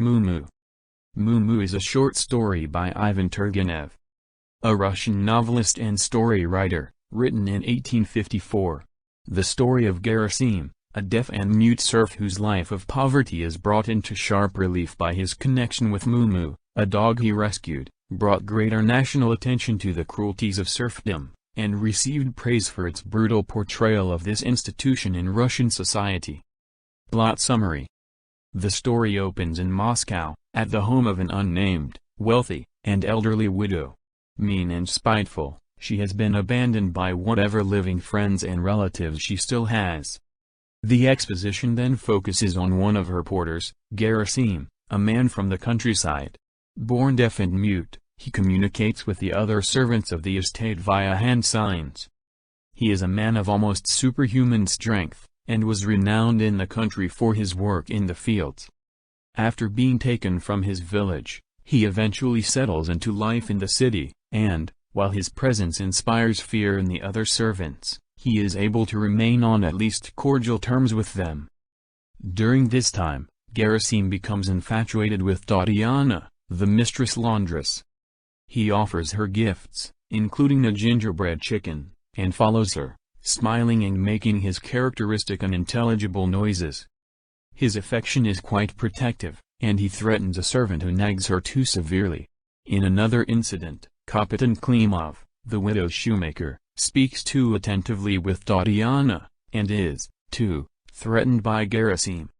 Mumu. Mumu is a short story by Ivan Turgenev, a Russian novelist and story writer, written in 1854. The story of Gerasim, a deaf and mute serf whose life of poverty is brought into sharp relief by his connection with Mumu, a dog he rescued, brought greater national attention to the cruelties of serfdom, and received praise for its brutal portrayal of this institution in Russian society. Plot summary. The story opens in Moscow, at the home of an unnamed, wealthy, and elderly widow. Mean and spiteful, she has been abandoned by whatever living friends and relatives she still has. The exposition then focuses on one of her porters, Gerasim, a man from the countryside. Born deaf and mute, he communicates with the other servants of the estate via hand signs. He is a man of almost superhuman strength, and was renowned in the country for his work in the fields. After being taken from his village, he eventually settles into life in the city, and, while his presence inspires fear in the other servants, he is able to remain on at least cordial terms with them. During this time, Gerasim becomes infatuated with Tatiana, the mistress laundress. He offers her gifts, including a gingerbread chicken, and follows her, smiling and making his characteristic unintelligible noises. His affection is quite protective, and he threatens a servant who nags her too severely. In another incident, Kapitan Klimov, the widow's shoemaker, speaks too attentively with Tatiana, and is, too, threatened by Gerasim.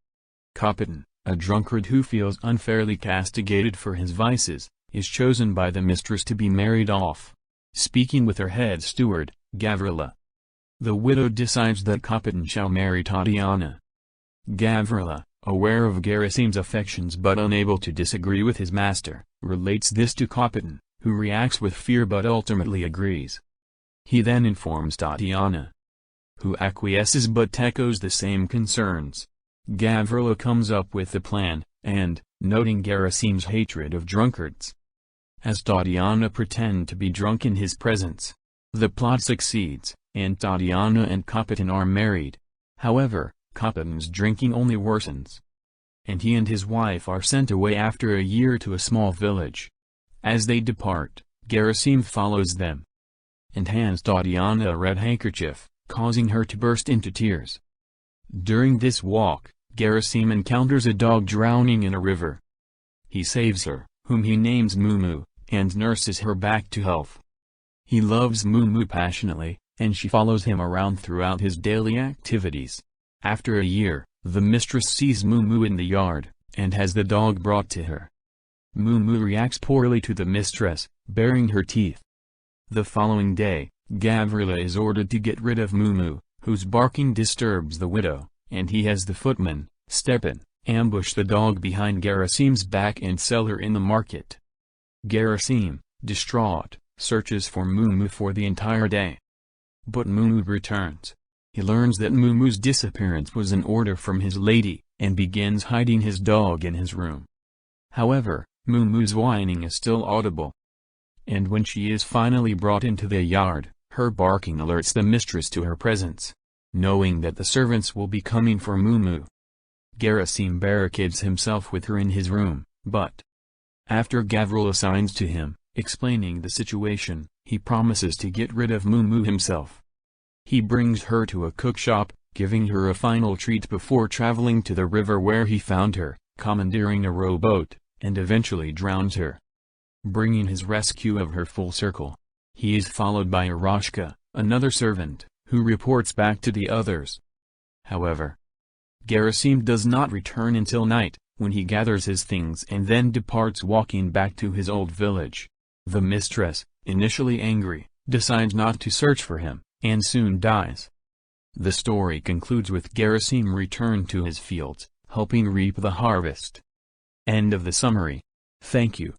Kapitan, a drunkard who feels unfairly castigated for his vices, is chosen by the mistress to be married off. Speaking with her head steward, Gavrila, the widow decides that Kapitan shall marry Tatiana. Gavrila, aware of Gerasim's affections but unable to disagree with his master, relates this to Kapitan, who reacts with fear but ultimately agrees. He then informs Tatiana, who acquiesces but echoes the same concerns. Gavrila comes up with the plan, and, noting Gerasim's hatred of drunkards, has Tatiana pretend to be drunk in his presence. The plot succeeds, and Tatiana and Kapitan are married. However, Kapitan's drinking only worsens, and he and his wife are sent away after a year to a small village. As they depart, Gerasim follows them, and hands Tatiana a red handkerchief, causing her to burst into tears. During this walk, Gerasim encounters a dog drowning in a river. He saves her, whom he names Mumu, and nurses her back to health. He loves Mumu passionately, and she follows him around throughout his daily activities. After a year, the mistress sees Mumu in the yard, and has the dog brought to her. Mumu reacts poorly to the mistress, baring her teeth. The following day, Gavrila is ordered to get rid of Mumu, whose barking disturbs the widow, and he has the footman, Stepan, ambush the dog behind Gerasim's back and sell her in the market. Gerasim, distraught, searches for Mumu for the entire day. But Mumu returns. He learns that Mumu's disappearance was an order from his lady, and begins hiding his dog in his room. However, Mumu's whining is still audible. And when she is finally brought into the yard, her barking alerts the mistress to her presence. Knowing that the servants will be coming for Mumu, Gerasim barricades himself with her in his room, but after Gavrila signs to him, explaining the situation, he promises to get rid of Mumu himself. He brings her to a cookshop, giving her a final treat before traveling to the river where he found her, commandeering a rowboat, and eventually drowns her, bringing his rescue of her full circle. He is followed by Eroshka, another servant, who reports back to the others. However, Gerasim does not return until night, when he gathers his things and then departs walking back to his old village. The mistress, initially angry, decides not to search for him, and soon dies. The story concludes with Gerasim return to his fields, helping reap the harvest. End of the summary. Thank you.